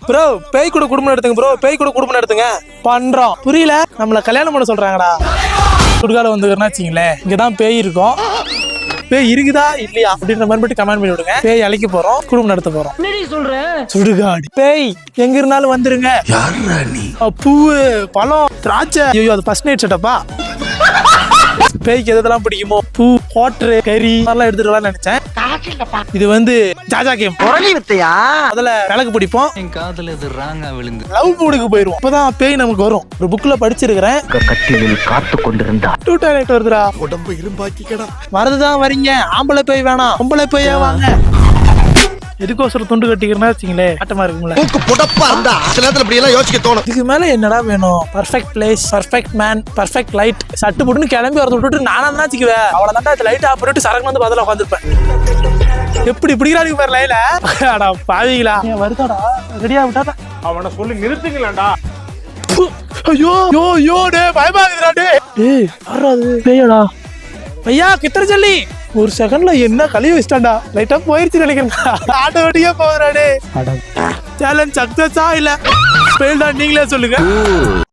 Bro பேய் கூட குடும்பம் எடுத்துங்க ப்ரோ, பேய் கூட குடும்பம் எடுத்துங்க. பண்றோம் புரியல, நம்மள கல்யாணம் பண்ண சொல்றாங்கடா. சுடுகாடு வந்துக்கிறனா வச்சிங்களேன், இங்கதான் பேய் இருக்கும். பேய் இருக்குதா இல்லையா அப்படின்ற மாதிரி மட்டும் கமெண்ட் பண்ணி விடுங்க. பேய் அழைக்க போறோம், குடும்பம் நடத்த போறோம். சுடுகாடு பேய் எங்க இருந்தாலும் வந்துருங்க. பூவு பழம் திராட்சை. ஐயோ அது ஃபர்ஸ்ட் நைட் செட்டப்பா. பேய்க்கு எதெல்லாம் பிடிக்குமோ பூ வாட்டர் கறி அதெல்லாம் எடுத்துட்டு வரலாம்னு நினைச்சேன். இது வந்து ஜாஜா கேம் அதுல விளக்கு பிடிப்போம். என் காதல இது ராங்கா விழுந்து லவ் மூடுக்கு போயிருவோம். அப்பதான் பேய் நமக்கு வரும். ஒரு புக்ல படிச்சிருக்கிறேன். கட்டிலில் காத்து கொண்டிருந்தா டூ டாய்லெட் வருதுடா. உடம்பு இரும்பாக்கிக்கடா. வரதுதான் வரீங்க, ஆம்பளை பேய் வேணாம், பொம்பளை பேயா வாங்க. எதுக்கோசரம் துண்டு கட்டிக்கிறனா வச்சிங்களே, ஆட்டமா இருக்கும்ல. மூக்கு புடப்பா இருந்தா சில நேரத்துல இப்படி எல்லாம் யோசிக்க தோணும். இதுக்கு மேல என்னடா வேணும்? Perfect place, perfect man, perfect light. சட்டு போட்டுன்னு கிளம்பி வரது விட்டுட்டு நானா தான் வச்சுக்குவேன். அவ்வளவுதான் லைட் ஆஃப் பண்ணிட்டு சரக்கு வந்து பதில உட்காந்துருப்பேன். எப்படி பிடிக்கிறானுக்கு பேர் லைல அடா பாவீங்களா. வருதாடா ரெடியா விட்டாடா. அவனை சொல்லி நிறுத்துங்களேன்டா. ஐயோ யோ யோ டே பயமாகுதுடா டே. டேய் யாராது பேயடா? ஐயா கித்தற சொல்லி ஒரு செகண்ட்ல என்ன கழுவி வச்சிட்டான்டா. லைட்டா போயிருச்சு நினைக்கிறேன். ஆட்டோமேட்டிக்கா போறாடே. சேலஞ்ச் சக்சஸா இல்ல ஃபெயில்டா நீங்களே சொல்லுங்க.